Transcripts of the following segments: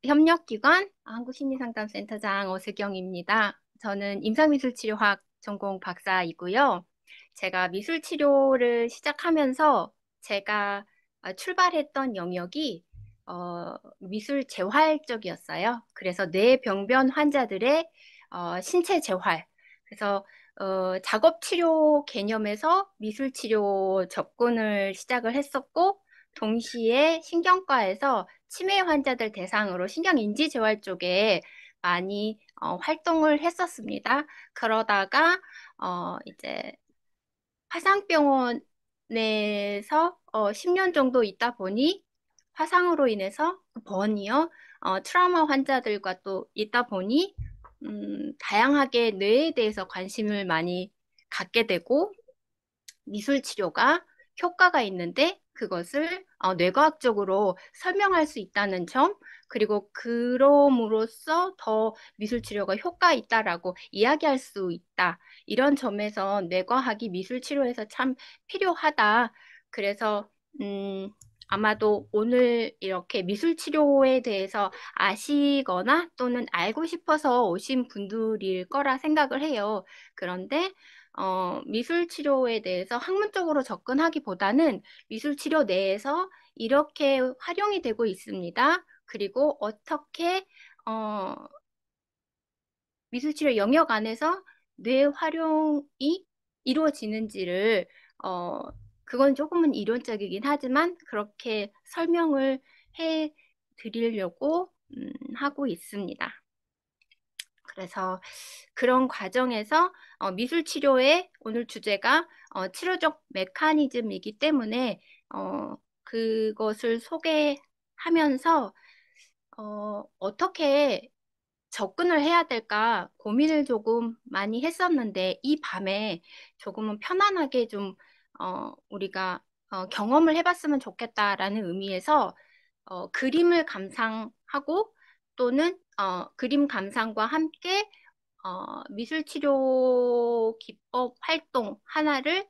협력기관 한국심리상담센터장 어슬경입니다. 저는 임상미술치료학 전공 박사이고요. 제가 미술치료를 시작하면서 제가 출발했던 영역이 미술 재활 쪽이었어요. 그래서 뇌병변 환자들의 신체 재활. 그래서 작업치료 개념에서 미술치료 접근을 시작을 했었고, 동시에 신경과에서 치매 환자들 대상으로 신경인지 재활 쪽에 많이 활동을 했었습니다. 그러다가 이제 화상병원에서 10년 정도 있다 보니 화상으로 인해서 번이요, 트라우마 환자들과 또 있다 보니 다양하게 뇌에 대해서 관심을 많이 갖게 되고, 미술 치료가 효과가 있는데 그것을 뇌과학적으로 설명할 수 있다는 점, 그리고 그럼으로써 더 미술 치료가 효과 있다라고 이야기할 수 있다. 이런 점에서 뇌과학이 미술 치료에서 참 필요하다. 그래서 아마도 오늘 이렇게 미술 치료에 대해서 아시거나 또는 알고 싶어서 오신 분들일 거라 생각을 해요. 그런데 미술 치료에 대해서 학문적으로 접근하기보다는 미술 치료 내에서 이렇게 활용이 되고 있습니다. 그리고 어떻게 어, 미술 치료 영역 안에서 뇌 활용이 이루어지는지를 어, 그건 조금은 이론적이긴 하지만 그렇게 설명을 해 드리려고 하고 있습니다. 그래서 그런 과정에서 미술 치료의 오늘 주제가 치료적 메커니즘이기 때문에 그것을 소개하면서 어떻게 접근을 해야 될까 고민을 조금 많이 했었는데 이 밤에 조금은 편안하게 좀 우리가 경험을 해봤으면 좋겠다라는 의미에서 그림을 감상하고 또는 그림 감상과 함께 미술 치료 기법 활동 하나를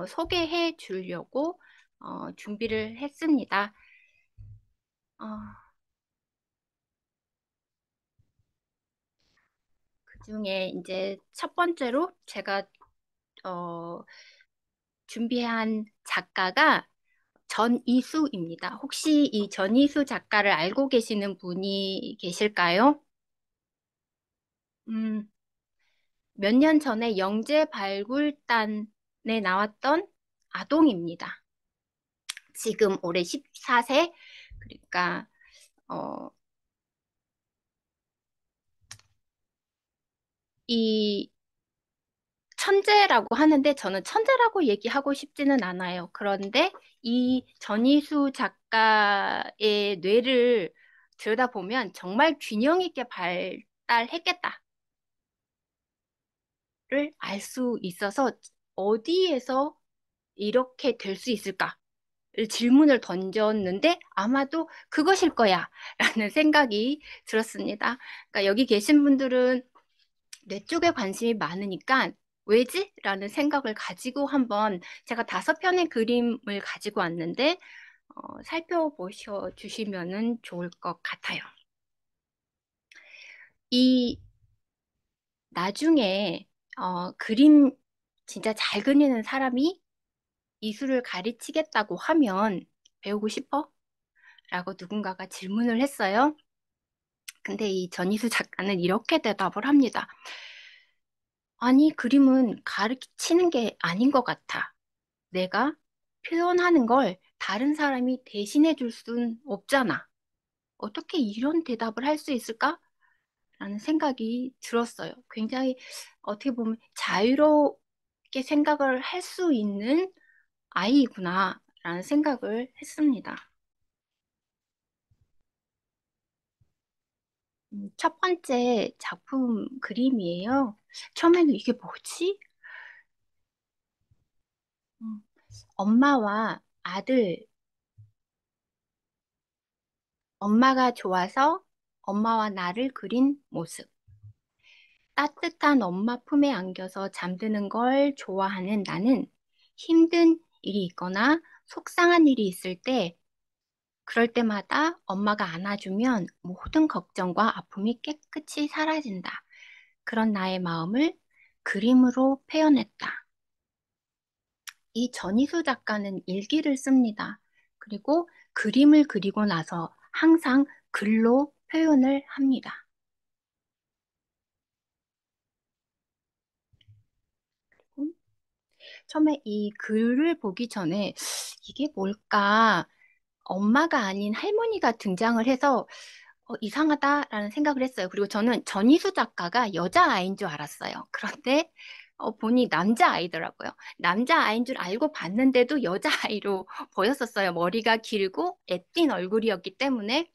소개해 주려고 준비를 했습니다. 어, 그중에 이제 첫 번째로 제가 어, 준비한 작가가 전이수입니다. 혹시 이 전이수 작가를 알고 계시는 분이 계실까요? 음, 몇 년 전에 영재 발굴단에 나왔던 아동입니다. 지금 올해 14세. 그러니까 어, 이 천재라고 하는데 저는 천재라고 얘기하고 싶지는 않아요. 그런데 이 전이수 작가의 뇌를 들여다보면 정말 균형 있게 발달했겠다를 알 수 있어서 어디에서 이렇게 될 수 있을까? 질문을 던졌는데 아마도 그것일 거야 라는 생각이 들었습니다. 그러니까 여기 계신 분들은 뇌 쪽에 관심이 많으니까 왜지? 라는 생각을 가지고 한번 제가 5편의 그림을 가지고 왔는데 살펴보셔 주시면 좋을 것 같아요. 이 나중에 그림 진짜 잘 그리는 사람이 미술을 가르치겠다고 하면 배우고 싶어? 라고 누군가가 질문을 했어요. 근데 이 전희수 작가는 이렇게 대답을 합니다. 아니, 그림은 가르치는 게 아닌 것 같아. 내가 표현하는 걸 다른 사람이 대신해 줄 순 없잖아. 어떻게 이런 대답을 할 수 있을까? 라는 생각이 들었어요. 굉장히 어떻게 보면 자유롭게 생각을 할 수 있는 아이구나, 라는 생각을 했습니다. 첫 번째 작품 그림이에요. 처음에는 이게 뭐지? 음, 엄마와 아들, 엄마가 좋아서 엄마와 나를 그린 모습. 따뜻한 엄마 품에 안겨서 잠드는 걸 좋아하는 나는 힘든 일이 있거나 속상한 일이 있을 때 그럴 때마다 엄마가 안아주면 모든 걱정과 아픔이 깨끗이 사라진다. 그런 나의 마음을 그림으로 표현했다. 이 전희수 작가는 일기를 씁니다. 그리고 그림을 그리고 나서 항상 글로 표현을 합니다. 음, 처음에 이 글을 보기 전에 이게 뭘까? 엄마가 아닌 할머니가 등장을 해서 이상하다라는 생각을 했어요. 그리고 저는 전희수 작가가 여자아이인 줄 알았어요. 그런데 보니 남자아이더라고요. 남자아이인 줄 알고 봤는데도 여자아이로 보였었어요. 머리가 길고 애띤 얼굴이었기 때문에.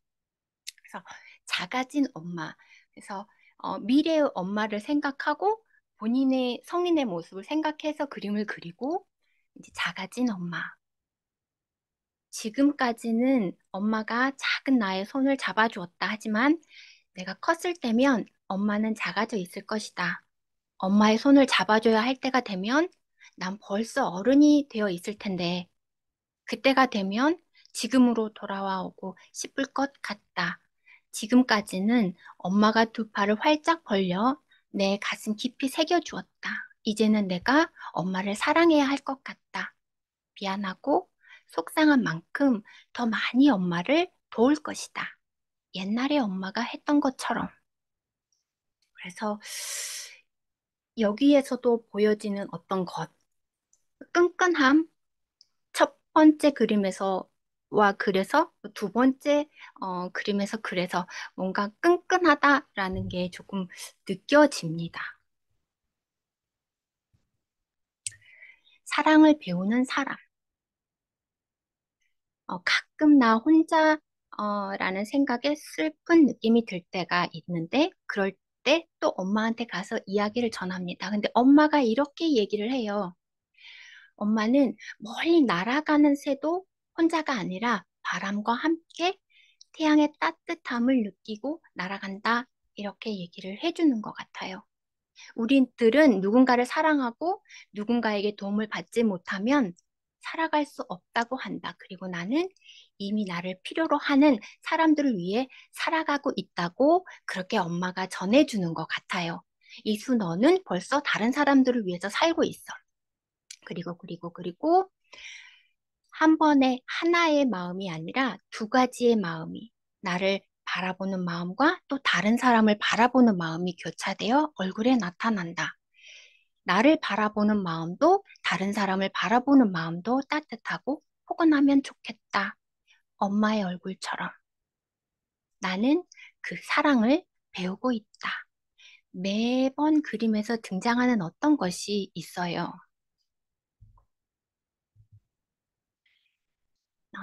그래서 작아진 엄마. 그래서 미래의 엄마를 생각하고 본인의 성인의 모습을 생각해서 그림을 그리고 이제 작아진 엄마. 지금까지는 엄마가 작은 나의 손을 잡아주었다 하지만 내가 컸을 때면 엄마는 작아져 있을 것이다. 엄마의 손을 잡아줘야 할 때가 되면 난 벌써 어른이 되어 있을 텐데 그때가 되면 지금으로 돌아와 오고 싶을 것 같다. 지금까지는 엄마가 두 팔을 활짝 벌려 내 가슴 깊이 새겨주었다. 이제는 내가 엄마를 사랑해야 할 것 같다. 미안하고 속상한 만큼 더 많이 엄마를 도울 것이다. 옛날에 엄마가 했던 것처럼. 그래서 여기에서도 보여지는 어떤 것, 끈끈함, 첫 번째 그림에서 와 그래서 두 번째 그림에서 그래서 뭔가 끈끈하다라는 게 조금 느껴집니다. 사랑을 배우는 사람. 가끔 나 혼자 라는 생각에 슬픈 느낌이 들 때가 있는데 그럴 때 또 엄마한테 가서 이야기를 전합니다. 근데 엄마가 이렇게 얘기를 해요. 엄마는 멀리 날아가는 새도 혼자가 아니라 바람과 함께 태양의 따뜻함을 느끼고 날아간다. 이렇게 얘기를 해주는 것 같아요. 우리들은 누군가를 사랑하고 누군가에게 도움을 받지 못하면 살아갈 수 없다고 한다. 그리고 나는 이미 나를 필요로 하는 사람들을 위해 살아가고 있다고 그렇게 엄마가 전해주는 것 같아요. 이수, 너는 벌써 다른 사람들을 위해서 살고 있어. 그리고 한 번에 하나의 마음이 아니라 두 가지의 마음이 나를 바라보는 마음과 또 다른 사람을 바라보는 마음이 교차되어 얼굴에 나타난다. 나를 바라보는 마음도 다른 사람을 바라보는 마음도 따뜻하고 포근하면 좋겠다. 엄마의 얼굴처럼. 나는 그 사랑을 배우고 있다. 매번 그림에서 등장하는 어떤 것이 있어요.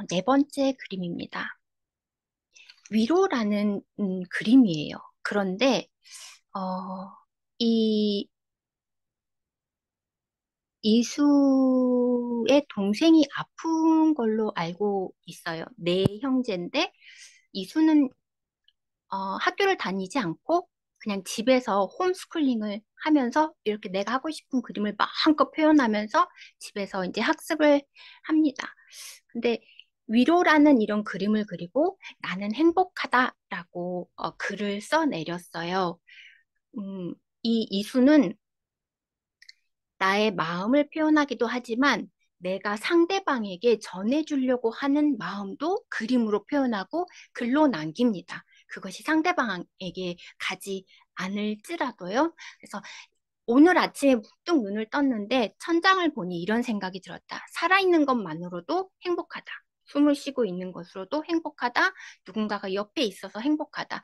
네 번째 그림입니다. 위로라는 그림이에요. 그런데 어, 이 이수의 동생이 아픈 걸로 알고 있어요. 내 형제인데 이수는 학교를 다니지 않고 그냥 집에서 홈스쿨링을 하면서 이렇게 내가 하고 싶은 그림을 마음껏 표현하면서 집에서 이제 학습을 합니다. 근데 위로라는 이런 그림을 그리고 나는 행복하다라고 글을 써내렸어요. 이 이수는 나의 마음을 표현하기도 하지만 내가 상대방에게 전해주려고 하는 마음도 그림으로 표현하고 글로 남깁니다. 그것이 상대방에게 가지 않을지라도요. 그래서 오늘 아침에 문득 눈을 떴는데 천장을 보니 이런 생각이 들었다. 살아있는 것만으로도 행복하다. 숨을 쉬고 있는 것으로도 행복하다. 누군가가 옆에 있어서 행복하다.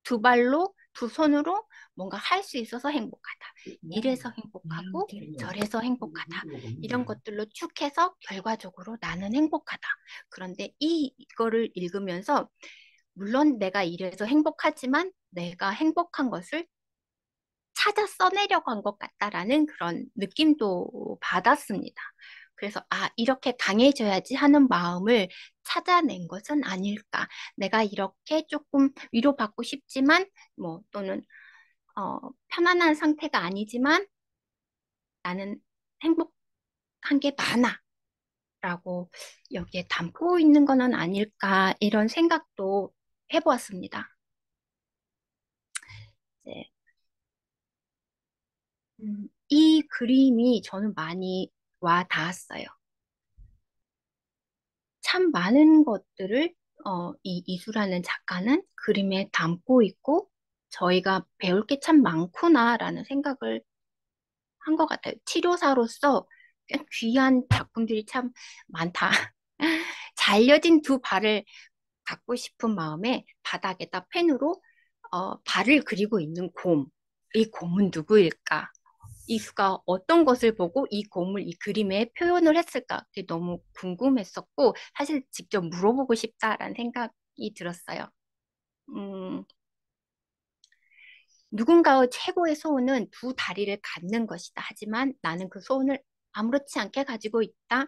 두 발로, 두 손으로 뭔가 할 수 있어서 행복하다. 이래서 행복하고 저래서 행복하다. 이런 것들로 쭉 해서 결과적으로 나는 행복하다. 그런데 이거를 읽으면서 물론 내가 이래서 행복하지만 내가 행복한 것을 찾아 써내려고 한 것 같다라는 그런 느낌도 받았습니다. 그래서 이렇게 강해져야지 하는 마음을 찾아낸 것은 아닐까. 내가 이렇게 조금 위로받고 싶지만, 뭐, 또는, 편안한 상태가 아니지만 나는 행복한 게 많아. 여기에 담고 있는 거는 아닐까 이런 생각도 해보았습니다. 이제, 이 그림이 저는 많이 와 닿았어요. 참 많은 것들을 이 이수라는 작가는 그림에 담고 있고 저희가 배울 게 참 많구나라는 생각을 한 것 같아요. 치료사로서 꽤 귀한 작품들이 참 많다. 잘려진 두 발을 갖고 싶은 마음에 바닥에다 펜으로 발을 그리고 있는 곰. 이 곰은 누구일까? 이수가 어떤 것을 보고 이 곰을 이 그림에 표현을 했을까? 그게 너무 궁금했었고, 사실 직접 물어보고 싶다라는 생각이 들었어요. 음, 누군가의 최고의 소원은 두 다리를 갖는 것이다. 하지만 나는 그 소원을 아무렇지 않게 가지고 있다.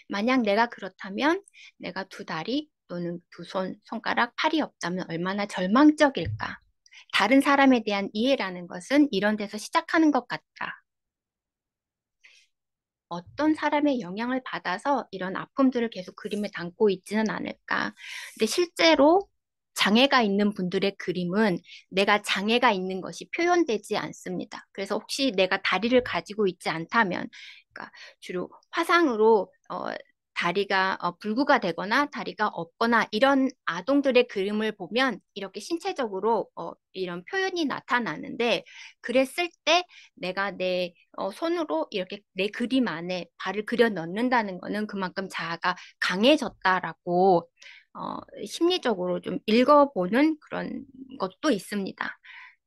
만약 내가 그렇다면 내가 두 다리 또는 두 손가락, 팔이 없다면 얼마나 절망적일까? 다른 사람에 대한 이해라는 것은 이런 데서 시작하는 것 같다. 어떤 사람의 영향을 받아서 이런 아픔들을 계속 그림에 담고 있지는 않을까. 근데 실제로 장애가 있는 분들의 그림은 내가 장애가 있는 것이 표현되지 않습니다. 그래서 혹시 내가 다리를 가지고 있지 않다면, 그러니까 주로 화상으로 다리가 불구가 되거나 다리가 없거나 이런 아동들의 그림을 보면 이렇게 신체적으로 이런 표현이 나타나는데 그랬을 때 내가 내 손으로 이렇게 내 그림 안에 발을 그려 넣는다는 거는 그만큼 자아가 강해졌다라고 심리적으로 좀 읽어보는 그런 것도 있습니다.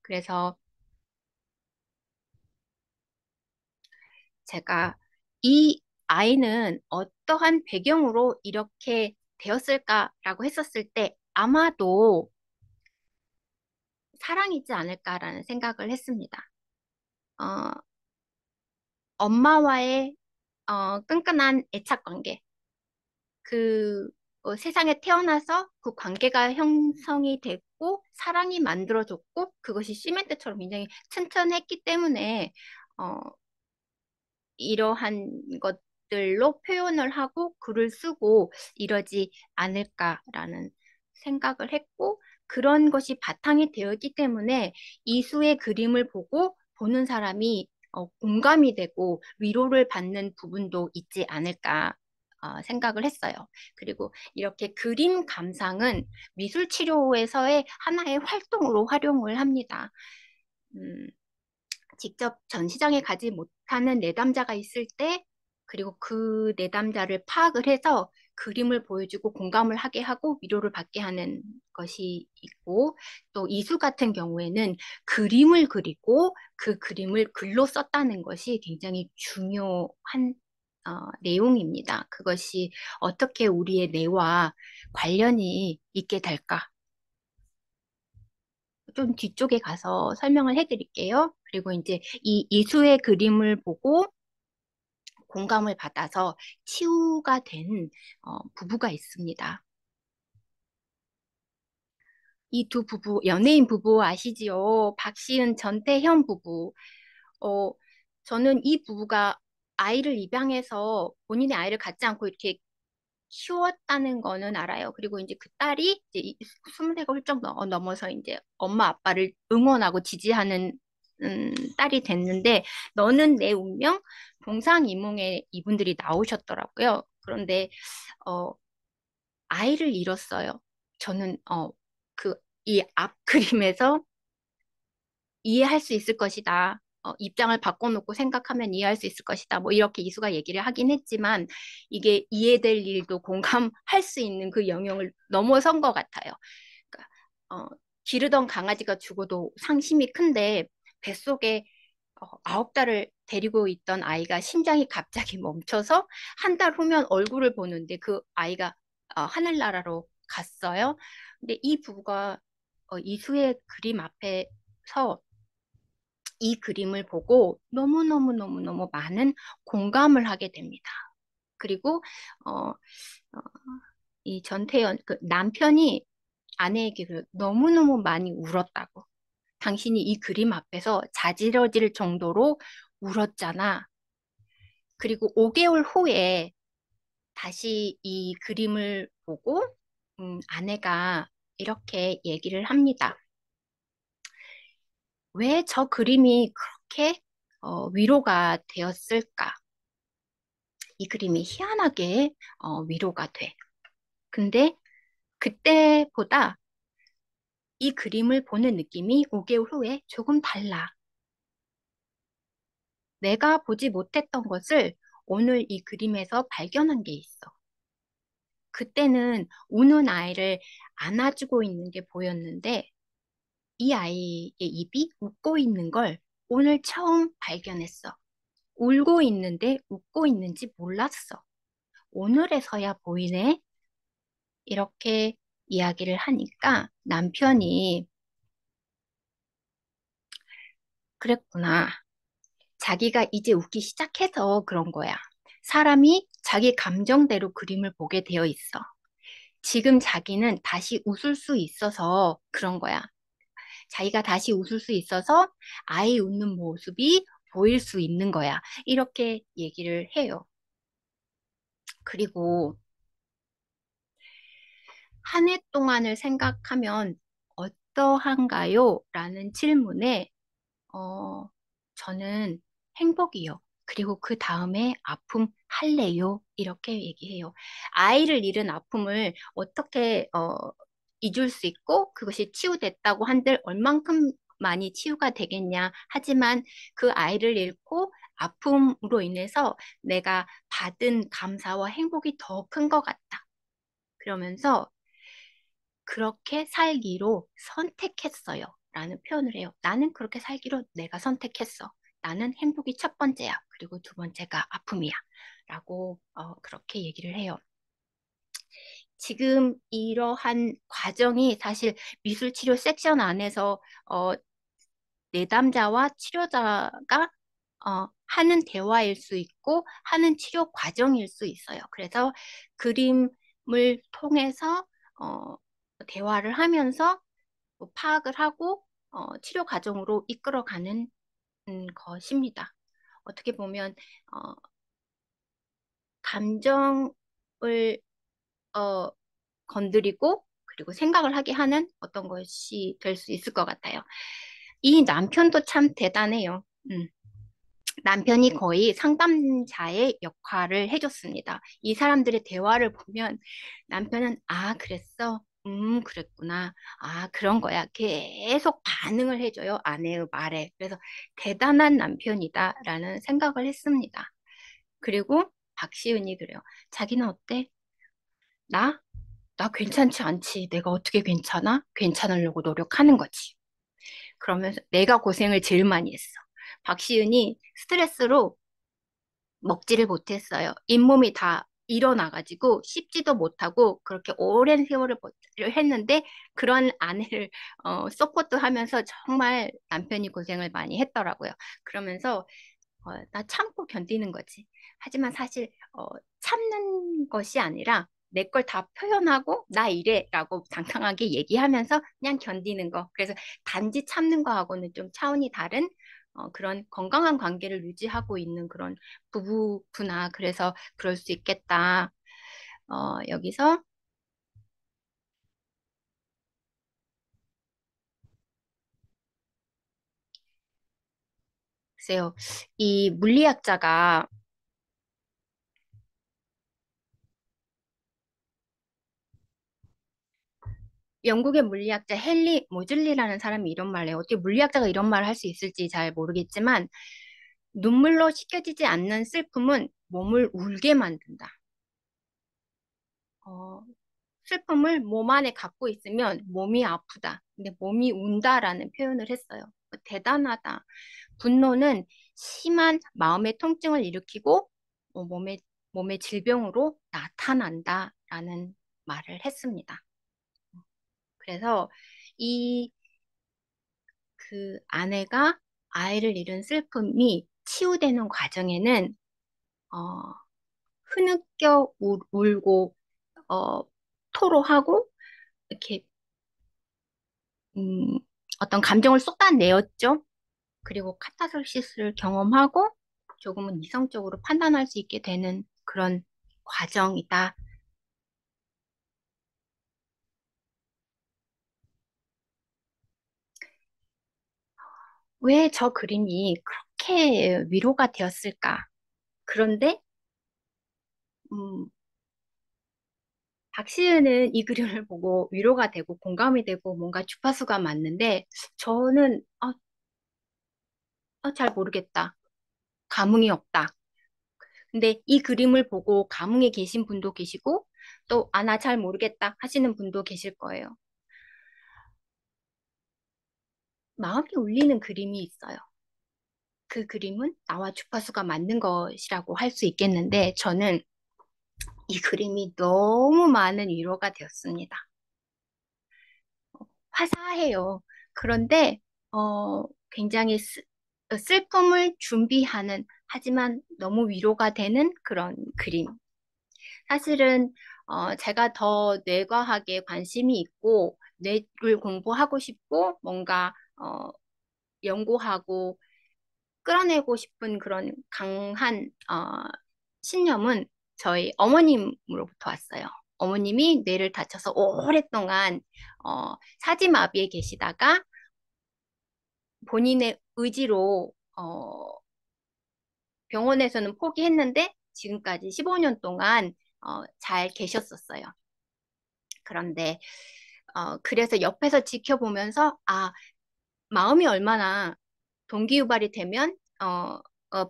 그래서 제가 이 아이는 어떠한 배경으로 이렇게 되었을까라고 했었을 때 아마도 사랑이지 않을까라는 생각을 했습니다. 어, 엄마와의 끈끈한 애착 관계, 그 세상에 태어나서 그 관계가 형성이 됐고 사랑이 만들어졌고 그것이 시멘트처럼 굉장히 튼튼했기 때문에 어, 이러한 것들로 표현을 하고 글을 쓰고 이러지 않을까라는 생각을 했고 그런 것이 바탕이 되었기 때문에 이수의 그림을 보고 보는 사람이 공감이 되고 위로를 받는 부분도 있지 않을까 생각을 했어요. 그리고 이렇게 그림 감상은 미술 치료에서의 하나의 활동으로 활용을 합니다. 음, 직접 전시장에 가지 못하는 내담자가 있을 때, 그리고 그 내담자를 파악을 해서 그림을 보여주고 공감을 하게 하고 위로를 받게 하는 것이 있고, 또 이수 같은 경우에는 그림을 그리고 그 그림을 글로 썼다는 것이 굉장히 중요한 내용입니다. 그것이 어떻게 우리의 뇌와 관련이 있게 될까? 좀 뒤쪽에 가서 설명을 해드릴게요. 그리고 이제 이 이수의 그림을 보고 공감을 받아서 치유가 된 부부가 있습니다. 이 두 부부, 연예인 부부 아시지요? 박시은, 전태현 부부. 어, 저는 이 부부가 아이를 입양해서 본인의 아이를 갖지 않고 이렇게 키웠다는 거는 알아요. 그리고 이제 그 딸이 이제 20세가 훌쩍 넘어서 이제 엄마 아빠를 응원하고 지지하는 딸이 됐는데 너는 내 운명 동상이몽에 이분들이 나오셨더라고요. 그런데 어, 아이를 잃었어요. 저는 그 이 앞 그림에서 이해할 수 있을 것이다. 입장을 바꿔놓고 생각하면 이해할 수 있을 것이다. 뭐 이렇게 이수가 얘기를 하긴 했지만 이게 이해될 일도 공감할 수 있는 그 영역을 넘어선 것 같아요. 그러니까, 기르던 강아지가 죽어도 상심이 큰데 뱃속에 9달을 데리고 있던 아이가 심장이 갑자기 멈춰서 한 달 후면 얼굴을 보는데 그 아이가 하늘나라로 갔어요. 근데 이 부부가 이수의 그림 앞에서 이 그림을 보고 너무너무너무너무 많은 공감을 하게 됩니다. 그리고 어, 이 전태연 그 남편이 아내에게 너무너무 많이 울었다고. 당신이 이 그림 앞에서 자지러질 정도로 울었잖아. 그리고 5개월 후에 다시 이 그림을 보고 아내가 이렇게 얘기를 합니다. 왜 저 그림이 그렇게 위로가 되었을까? 이 그림이 희한하게 위로가 돼. 근데 그때보다 이 그림을 보는 느낌이 5개월 후에 조금 달라. 내가 보지 못했던 것을 오늘 이 그림에서 발견한 게 있어. 그때는 우는 아이를 안아주고 있는 게 보였는데 이 아이의 입이 웃고 있는 걸 오늘 처음 발견했어. 울고 있는데 웃고 있는지 몰랐어. 오늘에서야 보이네. 이렇게 이야기를 하니까 남편이 그랬구나. 자기가 이제 웃기 시작해서 그런 거야. 사람이 자기 감정대로 그림을 보게 되어 있어. 지금 자기는 다시 웃을 수 있어서 그런 거야. 자기가 다시 웃을 수 있어서 아이 웃는 모습이 보일 수 있는 거야. 이렇게 얘기를 해요. 그리고 한 해 동안을 생각하면 어떠한가요? 라는 질문에 어, 저는 행복이요. 그리고 그 다음에 아픔 할래요. 이렇게 얘기해요. 아이를 잃은 아픔을 어떻게 잊을 수 있고 그것이 치유됐다고 한들 얼만큼 많이 치유가 되겠냐. 하지만 그 아이를 잃고 아픔으로 인해서 내가 받은 감사와 행복이 더 큰 것 같다. 그러면서 그렇게 살기로 선택했어요. 라는 표현을 해요. 나는 그렇게 살기로 내가 선택했어. 나는 행복이 첫 번째야. 그리고 두 번째가 아픔이야. 라고 그렇게 얘기를 해요. 지금 이러한 과정이 사실 미술치료 섹션 안에서 내담자와 치료자가 하는 대화일 수 있고 하는 치료 과정일 수 있어요. 그래서 그림을 통해서 어, 대화를 하면서 뭐 파악을 하고 치료 과정으로 이끌어가는 것입니다. 어떻게 보면 어, 감정을 어, 건드리고 그리고 생각을 하게 하는 어떤 것이 될 수 있을 것 같아요. 이 남편도 참 대단해요. 남편이 거의 상담자의 역할을 해줬습니다. 이 사람들의 대화를 보면 남편은 아, 그랬어? 그랬구나. 아, 그런 거야. 계속 반응을 해줘요. 아내의 말에. 그래서 대단한 남편이다라는 생각을 했습니다. 그리고 박시은이 그래요. 자기는 어때? 나? 나 괜찮지 않지. 내가 어떻게 괜찮아? 괜찮으려고 노력하는 거지. 그러면서 내가 고생을 제일 많이 했어. 박시은이 스트레스로 먹지를 못했어요. 잇몸이 다 일어나가지고 씹지도 못하고 그렇게 오랜 세월을 버티려 했는데 그런 아내를 서포트하면서 정말 남편이 고생을 많이 했더라고요. 그러면서 나 참고 견디는 거지. 하지만 사실 참는 것이 아니라 내 걸 다 표현하고 나 이래라고 당당하게 얘기하면서 그냥 견디는 거. 그래서 단지 참는 거하고는 좀 차원이 다른 그런 건강한 관계를 유지하고 있는 그런 부부구나. 그래서 그럴 수 있겠다. 여기서 글쎄요. 이 물리학자가 영국의 물리학자 헨리 모즐리라는 사람이 이런 말을 해요. 어떻게 물리학자가 이런 말을 할 수 있을지 잘 모르겠지만 눈물로 씻겨지지 않는 슬픔은 몸을 울게 만든다. 어, 슬픔을 몸 안에 갖고 있으면 몸이 아프다. 근데 몸이 운다라는 표현을 했어요. 대단하다. 분노는 심한 마음의 통증을 일으키고 몸의 질병으로 나타난다라는 말을 했습니다. 그래서 이 그 아내가 아이를 잃은 슬픔이 치유되는 과정에는 어, 흐느껴 울고 어, 토로하고 이렇게 음, 어떤 감정을 쏟아내었죠. 그리고 카타르시스를 경험하고 조금은 이성적으로 판단할 수 있게 되는 그런 과정이다. 왜 저 그림이 그렇게 위로가 되었을까? 그런데, 음, 박시은은 이 그림을 보고 위로가 되고 공감이 되고 뭔가 주파수가 맞는데, 저는, 잘 모르겠다. 감흥이 없다. 근데 이 그림을 보고 감흥이 계신 분도 계시고, 또, 나 잘 모르겠다 하시는 분도 계실 거예요. 마음이 울리는 그림이 있어요. 그 그림은 나와 주파수가 맞는 것이라고 할 수 있겠는데, 저는 이 그림이 너무 많은 위로가 되었습니다. 화사해요. 그런데, 굉장히 슬픔을 준비하는, 하지만 너무 위로가 되는 그런 그림. 사실은, 제가 더 뇌과학에 관심이 있고, 뇌를 공부하고 싶고, 뭔가, 연구하고, 끌어내고 싶은 그런 강한, 신념은 저희 어머님으로부터 왔어요. 어머님이 뇌를 다쳐서 오랫동안 사지마비에 계시다가 본인의 의지로 병원에서는 포기했는데 지금까지 15년 동안 잘 계셨었어요. 그런데 그래서 옆에서 지켜보면서 마음이 얼마나 동기유발이 되면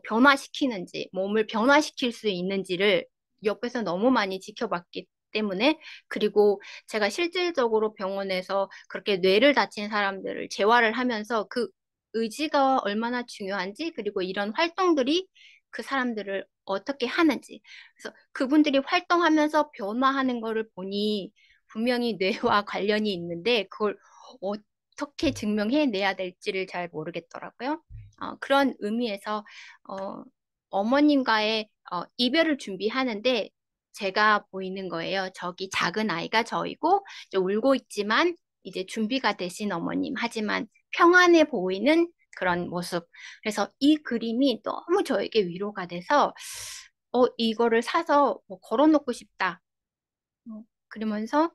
변화시키는지, 몸을 변화시킬 수 있는지를 옆에서 너무 많이 지켜봤기 때문에, 그리고 제가 실질적으로 병원에서 그렇게 뇌를 다친 사람들을 재활을 하면서 그 의지가 얼마나 중요한지, 그리고 이런 활동들이 그 사람들을 어떻게 하는지. 그래서 그분들이 활동하면서 변화하는 거를 보니 분명히 뇌와 관련이 있는데, 그걸 어떻게 증명해내야 될지를 잘 모르겠더라고요. 그런 의미에서 어머님과의 이별을 준비하는데 제가 보이는 거예요. 저기 작은 아이가 저이고 이제 울고 있지만 이제 준비가 되신 어머님. 하지만 평안해 보이는 그런 모습. 그래서 이 그림이 너무 저에게 위로가 돼서 이거를 사서 뭐 걸어놓고 싶다. 그러면서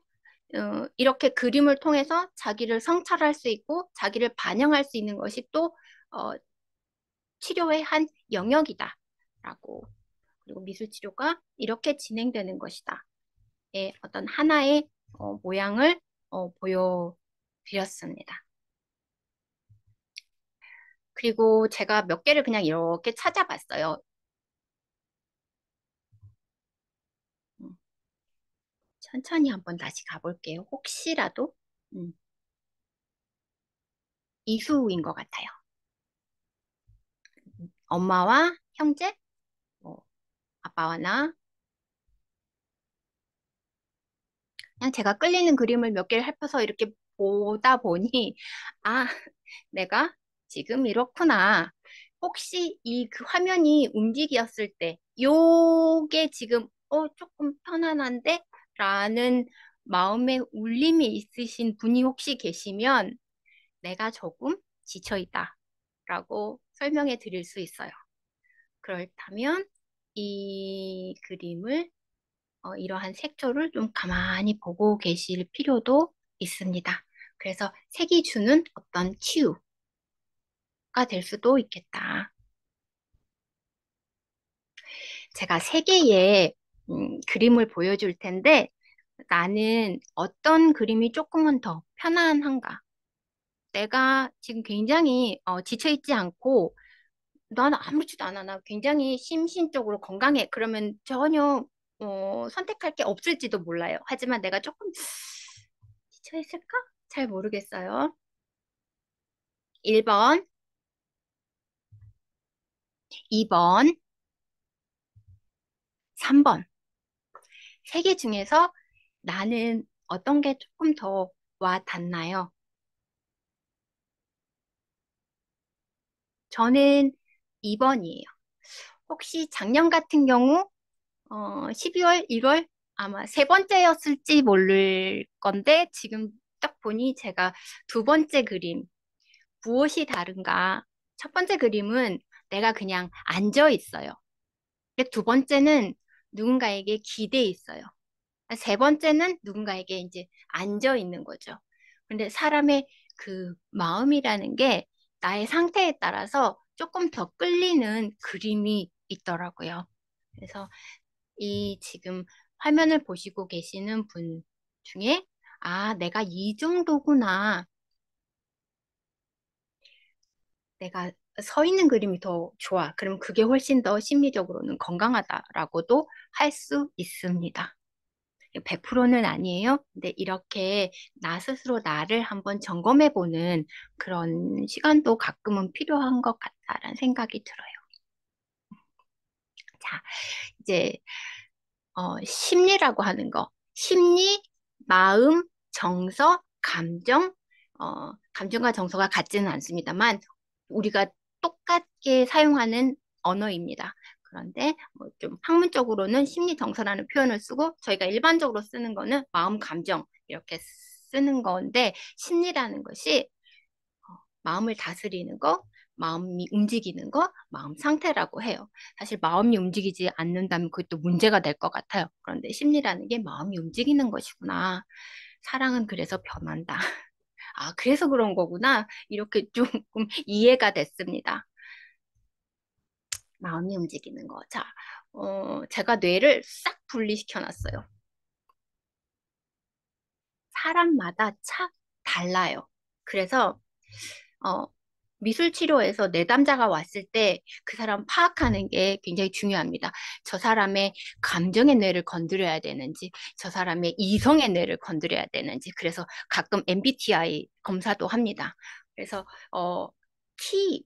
이렇게 그림을 통해서 자기를 성찰할 수 있고 자기를 반영할 수 있는 것이 또 어, 치료의 한 영역이다. 라고. 그리고 미술 치료가 이렇게 진행되는 것이다. 의 어떤 하나의 모양을 보여드렸습니다. 그리고 제가 몇 개를 그냥 이렇게 찾아봤어요. 음, 천천히 한번 다시 가볼게요. 혹시라도 음, 이수인 것 같아요. 엄마와 형제, 뭐, 아빠와 나, 그냥 제가 끌리는 그림을 몇 개를 핥아서 이렇게 보다 보니, 아, 내가 지금 이렇구나. 혹시 이 그 화면이 움직였을 때, 요게 지금, 조금 편안한데? 라는 마음의 울림이 있으신 분이 혹시 계시면, 내가 조금 지쳐있다. 라고 설명해 드릴 수 있어요. 그렇다면, 이 그림을 이러한 색조를 좀 가만히 보고 계실 필요도 있습니다. 그래서 색이 주는 어떤 치유가 될 수도 있겠다. 제가 세 개의 그림을 보여줄 텐데 나는 어떤 그림이 조금은 더 편안한가? 내가 지금 굉장히 지쳐있지 않고 나는 아무렇지도 않아. 나 굉장히 심신적으로 건강해. 그러면 전혀 선택할 게 없을지도 몰라요. 하지만 내가 조금 지쳐있을까? 잘 모르겠어요. 1번, 2번, 3번. 세 개 중에서 나는 어떤 게 조금 더 와 닿나요? 저는 2번이에요. 혹시 작년 같은 경우 12월, 1월 아마 세 번째였을지 모를 건데 지금 딱 보니 제가 두 번째 그림 무엇이 다른가? 첫 번째 그림은 내가 그냥 앉아 있어요. 근데 두 번째는 누군가에게 기대 있어요. 세 번째는 누군가에게 이제 앉아 있는 거죠. 근데 사람의 그 마음이라는 게 나의 상태에 따라서 조금 더 끌리는 그림이 있더라고요. 그래서 이 지금 화면을 보시고 계시는 분 중에 아, 내가 이 정도구나. 내가 서 있는 그림이 더 좋아. 그럼 그게 훨씬 더 심리적으로는 건강하다라고도 할 수 있습니다. 100%는 아니에요. 근데 이렇게 나 스스로 나를 한번 점검해 보는 그런 시간도 가끔은 필요한 것 같다라는 생각이 들어요. 자, 이제 심리라고 하는 거. 심리, 마음, 정서, 감정, 감정과 정서가 같지는 않습니다만 우리가 똑같게 사용하는 언어입니다. 그런데 뭐좀 학문적으로는 심리 정서라는 표현을 쓰고 저희가 일반적으로 쓰는 거는 마음, 감정 이렇게 쓰는 건데 심리라는 것이 마음을 다스리는 거, 마음이 움직이는 거, 마음 상태라고 해요. 사실 마음이 움직이지 않는다면 그것도 문제가 될 것 같아요. 그런데 심리라는 게 마음이 움직이는 것이구나. 사랑은 그래서 변한다. 아, 그래서 그런 거구나. 이렇게 조금 이해가 됐습니다. 마음이 움직이는 거. 자, 제가 뇌를 싹 분리시켜 놨어요. 사람마다 참 달라요. 그래서 어, 미술 치료에서 내담자가 왔을 때 그 사람 파악하는 게 굉장히 중요합니다. 저 사람의 감정의 뇌를 건드려야 되는지, 저 사람의 이성의 뇌를 건드려야 되는지, 그래서 가끔 MBTI 검사도 합니다. 그래서 T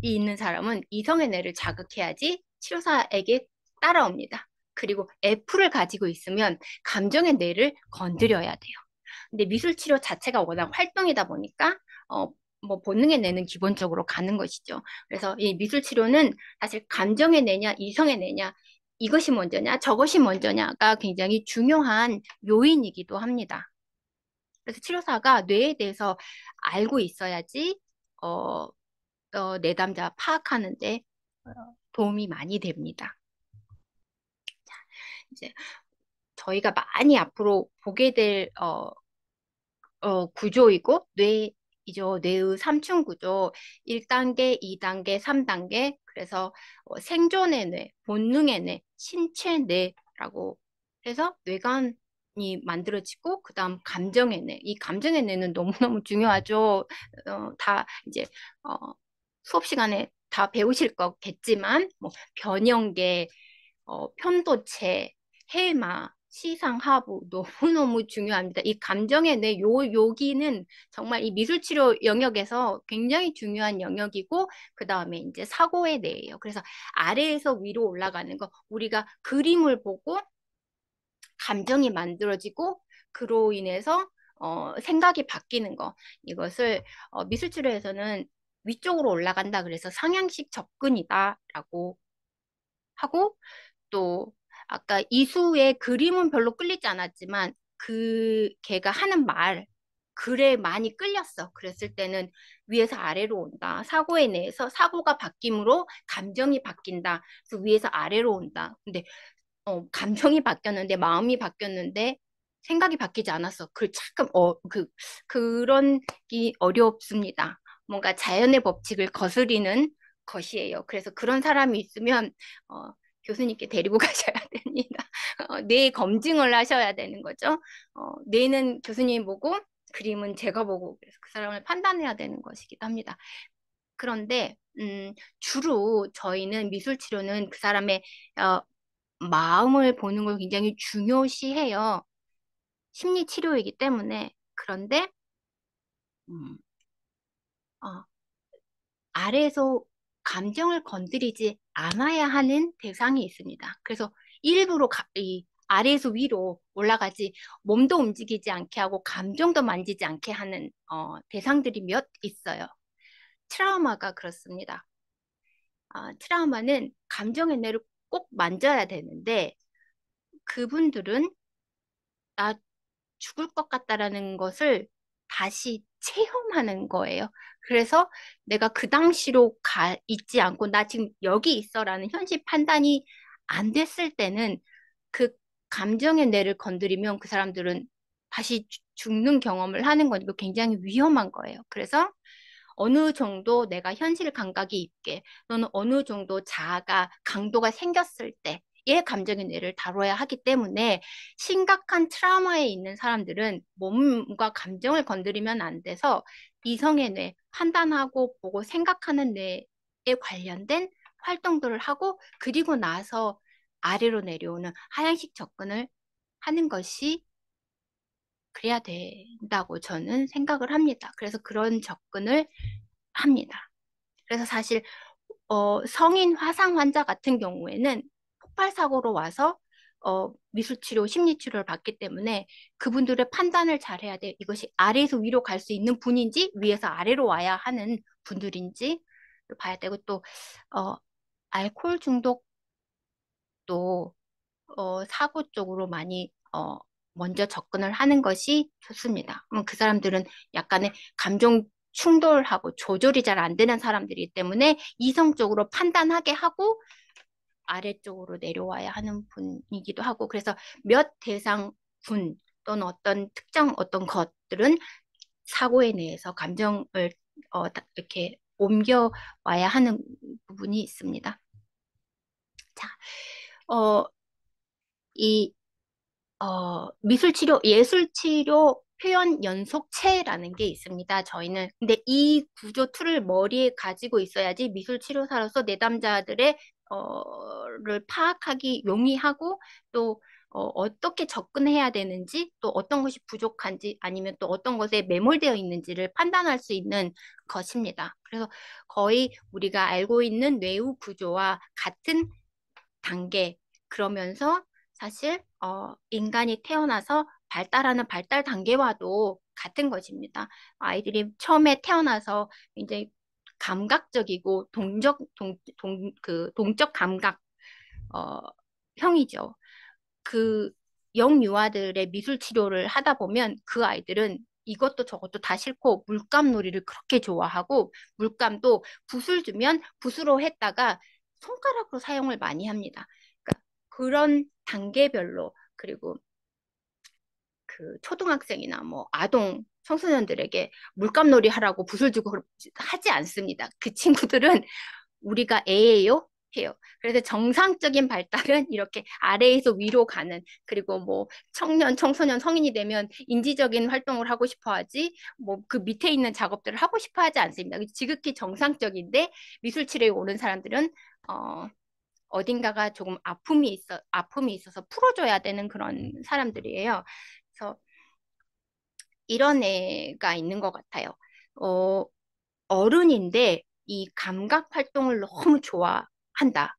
있는 사람은 이성의 뇌를 자극해야지 치료사에게 따라옵니다. 그리고 F를 가지고 있으면 감정의 뇌를 건드려야 돼요. 근데 미술 치료 자체가 워낙 활동이다 보니까 어, 뭐 본능의 뇌는 기본적으로 가는 것이죠. 그래서 이 미술 치료는 사실 감정의 뇌냐 이성의 뇌냐 이것이 먼저냐 저것이 먼저냐가 굉장히 중요한 요인이기도 합니다. 그래서 치료사가 뇌에 대해서 알고 있어야지 어, 내담자 파악하는데 어, 도움이 많이 됩니다. 이제 저희가 많이 앞으로 보게 될 구조이고 뇌이죠. 뇌의 삼층 구조 1단계, 2단계, 3단계. 그래서 생존의 뇌, 본능의 뇌, 신체 뇌라고 해서 뇌관이 만들어지고 그다음 감정의 뇌. 이 감정의 뇌는 너무너무 중요하죠. 다 이제 어, 수업 시간에 다 배우실 거겠지만 뭐 변형계, 편도체, 해마, 시상하부 너무너무 중요합니다. 이 감정의 내 여기는 정말 이 미술치료 영역에서 굉장히 중요한 영역이고 그 다음에 이제 사고의 뇌예요. 그래서 아래에서 위로 올라가는 거 우리가 그림을 보고 감정이 만들어지고 그로 인해서 생각이 바뀌는 거 이것을 미술치료에서는 위쪽으로 올라간다 그래서 상향식 접근이다라고 하고 또 아까 이수의 그림은 별로 끌리지 않았지만 그 걔가 하는 말 글에 많이 끌렸어. 그랬을 때는 위에서 아래로 온다. 사고에 대해서 사고가 바뀜으로 감정이 바뀐다. 그래서 위에서 아래로 온다. 근데 감정이 바뀌었는데 마음이 바뀌었는데 생각이 바뀌지 않았어. 그 조금 그런 게 어렵습니다. 뭔가 자연의 법칙을 거스리는 것이에요. 그래서 그런 사람이 있으면 어, 교수님께 데리고 가셔야 됩니다. 뇌 검증을 하셔야 되는 거죠. 뇌는 교수님 보고 그림은 제가 보고 그래서 그 사람을 판단해야 되는 것이기도 합니다. 그런데 주로 저희는 미술 치료는 그 사람의 어, 마음을 보는 걸 굉장히 중요시해요. 심리 치료이기 때문에. 그런데 음, 어, 아래에서 감정을 건드리지 않아야 하는 대상이 있습니다. 그래서 일부러 이 아래에서 위로 올라가지 몸도 움직이지 않게 하고 감정도 만지지 않게 하는 대상들이 몇 있어요. 트라우마가 그렇습니다. 트라우마는 감정의 뇌를 꼭 만져야 되는데 그분들은 나 죽을 것 같다라는 것을 다시 체험하는 거예요. 그래서 내가 그 당시로 가 있지 않고 나 지금 여기 있어라는 현실 판단이 안 됐을 때는 그 감정의 뇌를 건드리면 그 사람들은 다시 죽는 경험을 하는 거니까 굉장히 위험한 거예요. 그래서 어느 정도 내가 현실 감각이 있게 또는 어느 정도 자아가 강도가 생겼을 때의 감정의 뇌를 다뤄야 하기 때문에 심각한 트라우마에 있는 사람들은 몸과 감정을 건드리면 안 돼서 이성의 뇌, 판단하고 보고 생각하는 뇌에 관련된 활동들을 하고 그리고 나서 아래로 내려오는 하향식 접근을 하는 것이 그래야 된다고 저는 생각을 합니다. 그래서 그런 접근을 합니다. 그래서 사실 성인 화상 환자 같은 경우에는 폭발 사고로 와서 미술 치료, 심리 치료를 받기 때문에 그분들의 판단을 잘 해야 돼요. 이것이 아래에서 위로 갈 수 있는 분인지 위에서 아래로 와야 하는 분들인지 봐야 되고 또 어, 알코올 중독도 사고 쪽으로 많이 먼저 접근을 하는 것이 좋습니다. 그 사람들은 약간의 감정 충돌하고 조절이 잘 안 되는 사람들이기 때문에 이성적으로 판단하게 하고 아래쪽으로 내려와야 하는 분이기도 하고 그래서 몇 대상 분 또는 어떤 특정 어떤 것들은 사고에 대해서 감정을 이렇게 옮겨와야 하는 부분이 있습니다. 자, 어, 이 미술치료, 예술치료 표현 연속체라는 게 있습니다. 저희는. 근데 이 구조 툴을 머리에 가지고 있어야지 미술치료사로서 내담자들의, 를 파악하기 용이하고 또, 어떻게 접근해야 되는지 또 어떤 것이 부족한지 아니면 또 어떤 것에 매몰되어 있는지를 판단할 수 있는 것입니다. 그래서 거의 우리가 알고 있는 뇌의 구조와 같은 단계, 그러면서 사실 인간이 태어나서 발달하는 발달 단계와도 같은 것입니다. 아이들이 처음에 태어나서 이제 감각적이고 동적 감각 어, 형이죠. 그 영유아들의 미술 치료를 하다 보면 그 아이들은 이것도 저것도 다 싫고 물감 놀이를 그렇게 좋아하고 물감도 붓을 주면 붓으로 했다가 손가락으로 사용을 많이 합니다. 그러니까 그런 단계별로 그리고 그 초등학생이나 뭐 아동 청소년들에게 물감놀이 하라고 붓을 주고 하지 않습니다. 그 친구들은 우리가 애예요? 해요. 그래서 정상적인 발달은 이렇게 아래에서 위로 가는 그리고 뭐 청년, 청소년, 성인이 되면 인지적인 활동을 하고 싶어 하지 뭐 그 밑에 있는 작업들을 하고 싶어 하지 않습니다. 지극히 정상적인데 미술 치료에 오는 사람들은 어딘가가 조금 아픔이 있어서 풀어줘야 되는 그런 사람들이에요. 그래서 이런 애가 있는 것 같아요. 어, 어른인데 이 감각 활동을 너무 좋아한다.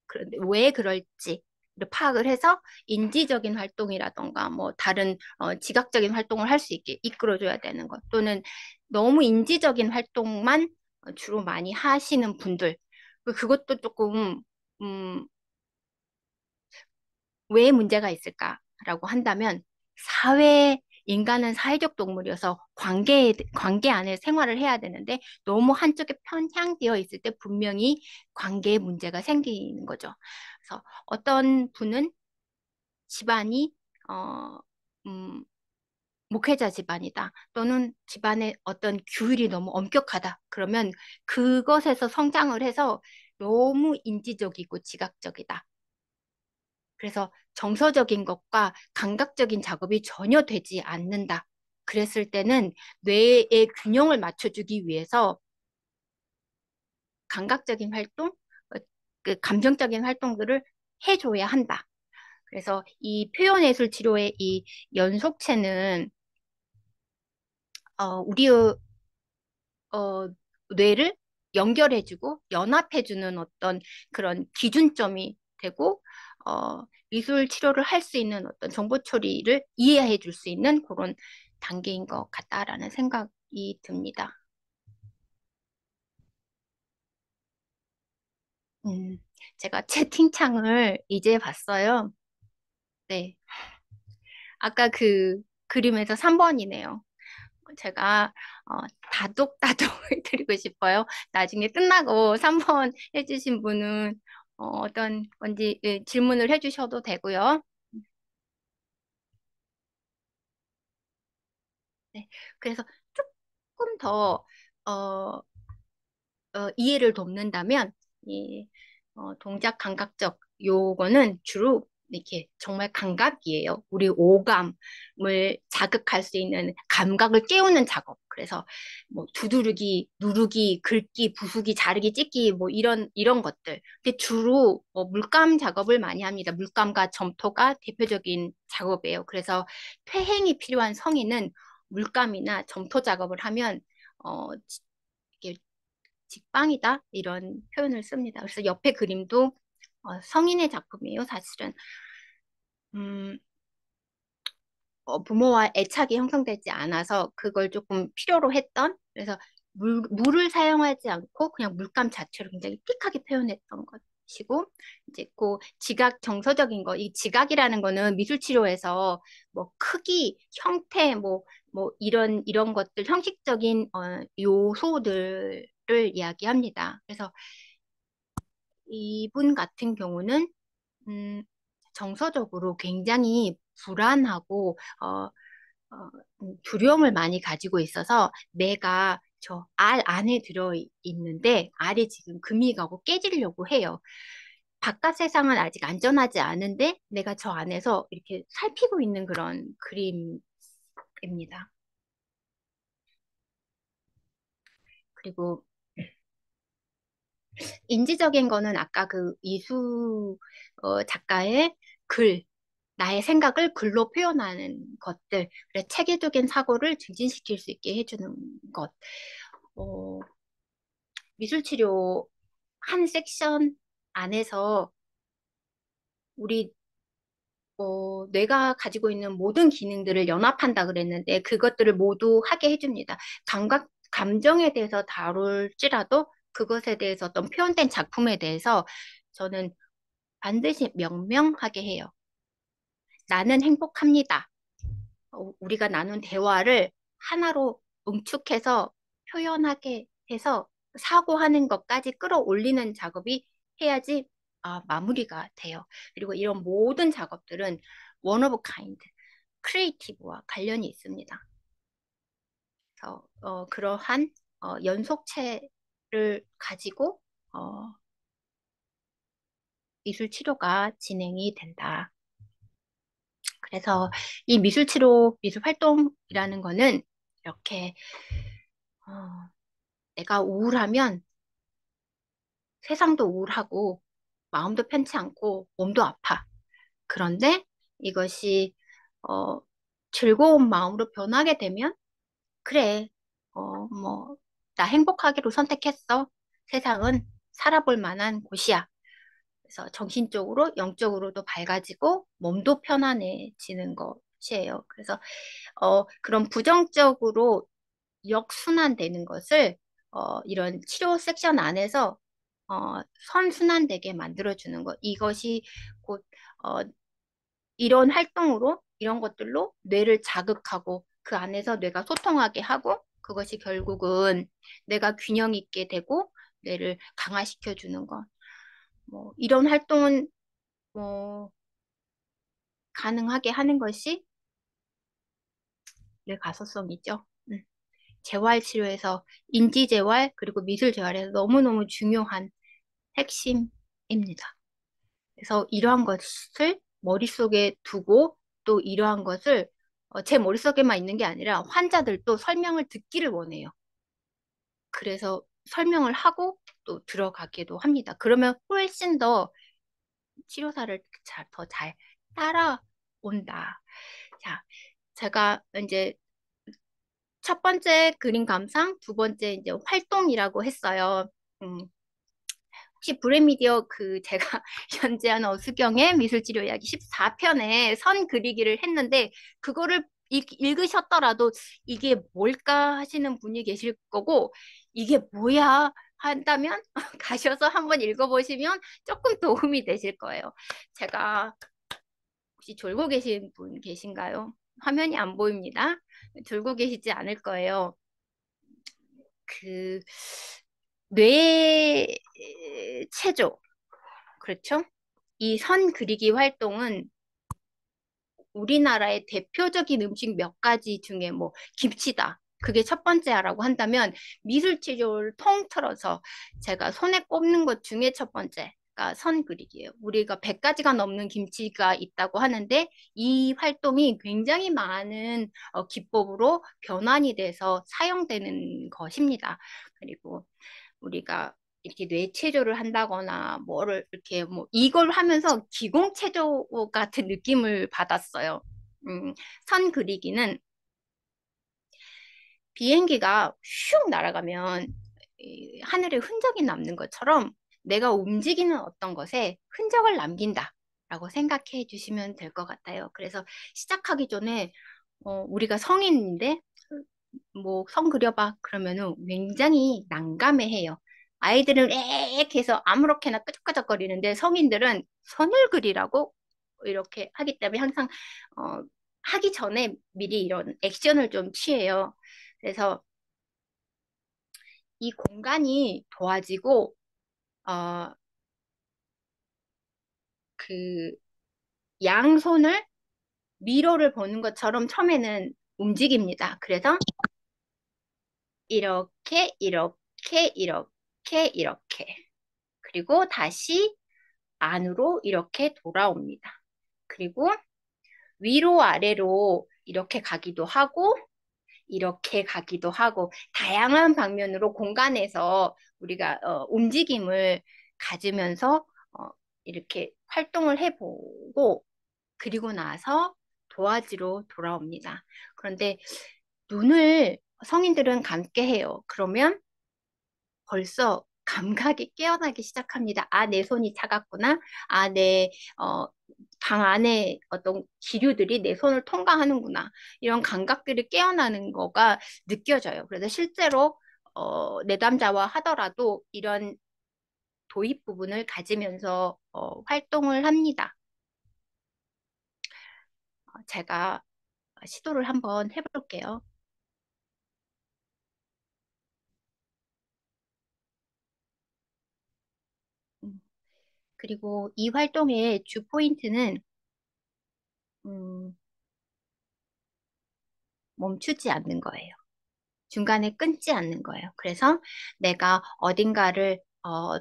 그런데 왜 그럴지 파악을 해서 인지적인 활동이라던가 뭐 다른 지각적인 활동을 할 수 있게 이끌어줘야 되는 것 또는 너무 인지적인 활동만 주로 많이 하시는 분들 그것도 조금 음, 왜 문제가 있을까라고 한다면 인간은 사회적 동물이어서 관계 안에 생활을 해야 되는데 너무 한쪽에 편향되어 있을 때 분명히 관계에 문제가 생기는 거죠. 그래서 어떤 분은 집안이, 어, 음, 목회자 집안이다. 또는 집안의 어떤 규율이 너무 엄격하다. 그러면 그것에서 성장을 해서 너무 인지적이고 지각적이다. 그래서 정서적인 것과 감각적인 작업이 전혀 되지 않는다. 그랬을 때는 뇌의 균형을 맞춰주기 위해서 감각적인 활동, 그 감정적인 활동들을 해줘야 한다. 그래서 이 표현예술 치료의 이 연속체는 우리의 뇌를 연결해주고 연합해주는 어떤 그런 기준점이 되고 미술 치료를 할 수 있는 어떤 정보 처리를 이해해 줄 수 있는 그런 단계인 것 같다라는 생각이 듭니다. 음, 제가 채팅창을 이제 봤어요. 네. 아까 그 그림에서 3번이네요. 제가 다독다독 해드리고 싶어요. 나중에 끝나고 3번 해주신 분은 어떤 건지 질문을 해주셔도 되고요. 네. 그래서 조금 더 어, 이해를 돕는다면 이 동작 감각적 요거는 주로 이렇게 정말 감각이에요. 우리 오감을 자극할 수 있는 감각을 깨우는 작업. 그래서 뭐 두드르기, 누르기, 긁기, 부수기, 자르기, 찢기 뭐 이런 것들. 근데 주로 물감 작업을 많이 합니다. 물감과 점토가 대표적인 작업이에요. 그래서 퇴행이 필요한 성인은 물감이나 점토 작업을 하면 이게 직방이다 이런 표현을 씁니다. 그래서 옆에 그림도 성인의 작품이에요, 사실은. 음, 부모와 애착이 형성되지 않아서 그걸 조금 필요로 했던 그래서 물을 사용하지 않고 그냥 물감 자체로 굉장히 픽하게 표현했던 것이고 이제 그 지각 정서적인 거, 이 지각이라는 거는 미술 치료에서 뭐 크기, 형태, 뭐 이런 것들 형식적인 요소들을 이야기합니다. 그래서 이분 같은 경우는 음, 정서적으로 굉장히 불안하고 두려움을 많이 가지고 있어서 내가 저 알 안에 들어 있는데 알이 지금 금이 가고 깨지려고 해요. 바깥 세상은 아직 안전하지 않은데 내가 저 안에서 이렇게 살피고 있는 그런 그림입니다. 그리고 인지적인 거는 아까 그 이수 작가의 글, 나의 생각을 글로 표현하는 것들, 그래, 체계적인 사고를 증진시킬 수 있게 해주는 것. 어, 미술치료 한 섹션 안에서 우리 뇌가 가지고 있는 모든 기능들을 연합한다 그랬는데 그것들을 모두 하게 해줍니다. 감정에 대해서 다룰지라도 그것에 대해서 어떤 표현된 작품에 대해서 저는 반드시 명명하게 해요. 나는 행복합니다. 우리가 나눈 대화를 하나로 응축해서 표현하게 해서 사고하는 것까지 끌어올리는 작업이 해야지 마무리가 돼요. 그리고 이런 모든 작업들은 one of kind, 크리에이티브와 관련이 있습니다. 그래서 그러한 연속체를 가지고 미술 치료가 진행이 된다. 그래서 이 미술 치료, 미술 활동이라는 거는 이렇게 어, 내가 우울하면 세상도 우울하고 마음도 편치 않고 몸도 아파. 그런데 이것이 어, 즐거운 마음으로 변하게 되면 그래, 뭐, 나 행복하기로 선택했어. 세상은 살아볼 만한 곳이야. 그래서 정신적으로, 영적으로도 밝아지고 몸도 편안해지는 것이에요. 그래서 그런 부정적으로 역순환되는 것을 이런 치료 섹션 안에서 선순환되게 만들어주는 것. 이것이 곧 어, 이런 활동으로, 이런 것들로 뇌를 자극하고 그 안에서 뇌가 소통하게 하고 그것이 결국은 뇌가 균형 있게 되고 뇌를 강화시켜 주는 것. 뭐 이런 활동은 뭐 가능하게 하는 것이 뇌 가소성이죠. 재활 치료에서 인지 재활 그리고 미술 재활에서 너무너무 중요한 핵심입니다. 그래서 이러한 것을 머릿속에 두고 또 이러한 것을 제 머릿속에만 있는 게 아니라 환자들도 설명을 듣기를 원해요. 그래서 설명을 하고 또 들어가기도 합니다. 그러면 훨씬 더 치료사를 더 잘 따라온다. 자, 제가 이제 첫 번째 그림 감상, 두 번째 이제 활동이라고 했어요. 음, 혹시 브레미디어 그 제가 연재한 어수경의 미술치료 이야기 14편에 선 그리기를 했는데 그거를 읽으셨더라도 이게 뭘까 하시는 분이 계실 거고 이게 뭐야 한다면 가셔서 한번 읽어보시면 조금 도움이 되실 거예요. 제가 혹시 졸고 계신 분 계신가요? 화면이 안 보입니다. 졸고 계시지 않을 거예요. 그 뇌 체조 그렇죠? 이 선 그리기 활동은 우리나라의 대표적인 음식 몇 가지 중에 뭐 김치다. 그게 첫 번째라고 한다면 미술 치료를 통틀어서 제가 손에 꼽는 것 중에 첫 번째가 선 그리기예요. 우리가 100가지가 넘는 김치가 있다고 하는데 이 활동이 굉장히 많은 기법으로 변환이 돼서 사용되는 것입니다. 그리고 우리가 이렇게 뇌체조를 한다거나 뭐를 이렇게 뭐 이걸 하면서 기공체조 같은 느낌을 받았어요. 선 그리기는 비행기가 슉 날아가면 이 하늘에 흔적이 남는 것처럼 내가 움직이는 어떤 것에 흔적을 남긴다라고 생각해 주시면 될 것 같아요. 그래서 시작하기 전에 우리가 성인인데 뭐 선 그려봐 그러면은 굉장히 난감해해요. 아이들은 에ek 해서 아무렇게나 끄적끄적거리는데 성인들은 선을 그리라고 이렇게 하기 때문에 항상 어, 하기 전에 미리 이런 액션을 좀 취해요. 그래서 이 공간이 도와지고 어, 그 양손을 미러를 보는 것처럼 처음에는 움직입니다. 그래서 이렇게 이렇게 이렇게 이렇게 그리고 다시 안으로 이렇게 돌아옵니다. 그리고 위로 아래로 이렇게 가기도 하고 이렇게 가기도 하고 다양한 방면으로 공간에서 우리가 움직임을 가지면서 이렇게 활동을 해보고 그리고 나서 도화지로 돌아옵니다. 그런데 눈을 성인들은 감게 해요. 그러면 벌써 감각이 깨어나기 시작합니다. 아, 내 손이 차갑구나. 아, 방 안에 어떤 기류들이 내 손을 통과하는구나. 이런 감각들이 깨어나는 거가 느껴져요. 그래서 실제로 내담자와 하더라도 이런 도입 부분을 가지면서 활동을 합니다. 제가 시도를 한번 해볼게요. 음, 그리고 이 활동의 주 포인트는 음, 멈추지 않는 거예요. 중간에 끊지 않는 거예요. 그래서 내가 어딘가를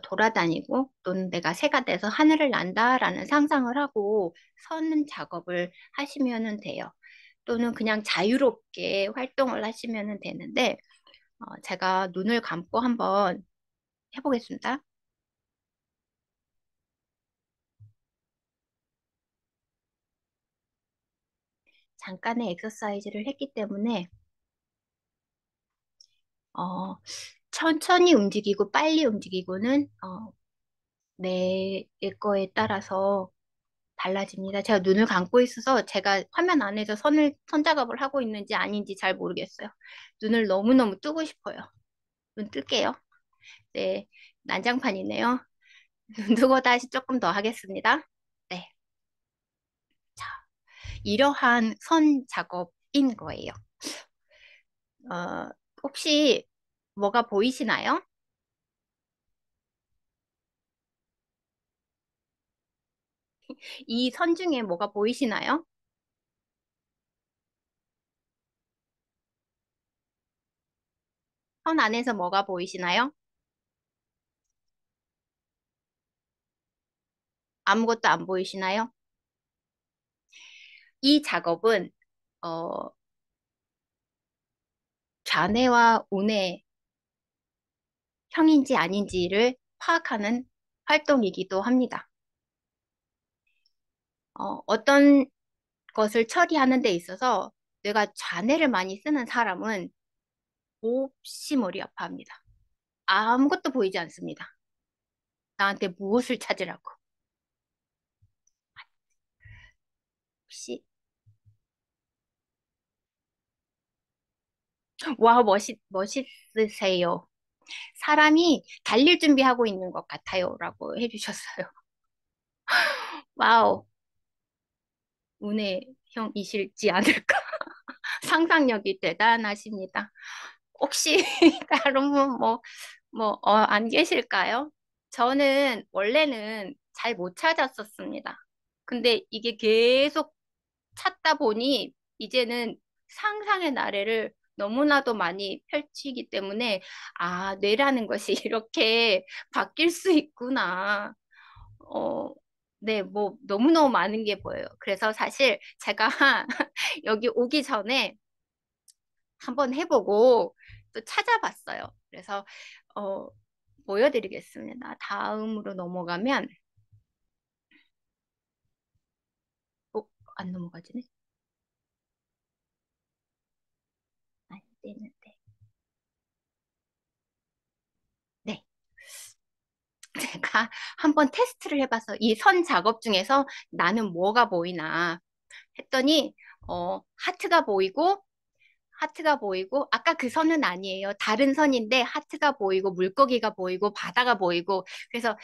돌아다니고 또는 내가 새가 돼서 하늘을 난다라는 상상을 하고 서는 작업을 하시면 돼요. 또는 그냥 자유롭게 활동을 하시면 되는데 제가 눈을 감고 한번 해보겠습니다. 잠깐의 엑서사이즈를 했기 때문에 어, 천천히 움직이고 빨리 움직이고는 내 거에 따라서 달라집니다. 제가 눈을 감고 있어서 제가 화면 안에서 선 작업을 하고 있는지 아닌지 잘 모르겠어요. 눈을 너무너무 뜨고 싶어요. 눈 뜰게요. 네, 난장판이네요. 눈 뜨고 다시 조금 더 하겠습니다. 네, 자, 이러한 선 작업인 거예요. 어, 혹시 뭐가 보이시나요? 이 선 중에 뭐가 보이시나요? 선 안에서 뭐가 보이시나요? 아무것도 안 보이시나요? 이 작업은 어, 좌뇌와 우뇌 형인지 아닌지를 파악하는 활동이기도 합니다. 어떤 것을 처리하는 데 있어서 뇌가 좌뇌를 많이 쓰는 사람은 몹시 머리 아파합니다. 아무것도 보이지 않습니다. 나한테 무엇을 찾으라고. 와, 멋있으세요. 사람이 달릴 준비하고 있는 것 같아요. 라고 해주셨어요. 와우, 운의 형이실지 않을까. 상상력이 대단하십니다. 혹시 다른 분 안 계실까요? 저는 원래는 잘 못 찾았었습니다. 근데 이게 계속 찾다 보니 이제는 상상의 나래를 너무나도 많이 펼치기 때문에 아, 뇌라는 것이 이렇게 바뀔 수 있구나. 어, 네, 뭐 너무너무 많은 게 보여요. 그래서 사실 제가 여기 오기 전에 한번 해보고 또 찾아봤어요. 그래서 어, 보여드리겠습니다. 다음으로 넘어가면 어, 안 넘어가지네. 안 되는데. 네. 제가 한번 테스트를 해봐서 이 선 작업 중에서 나는 뭐가 보이나 했더니 하트가 보이고 하트가 보이고 아까 그 선은 아니에요. 다른 선인데 하트가 보이고 물고기가 보이고 바다가 보이고 그래서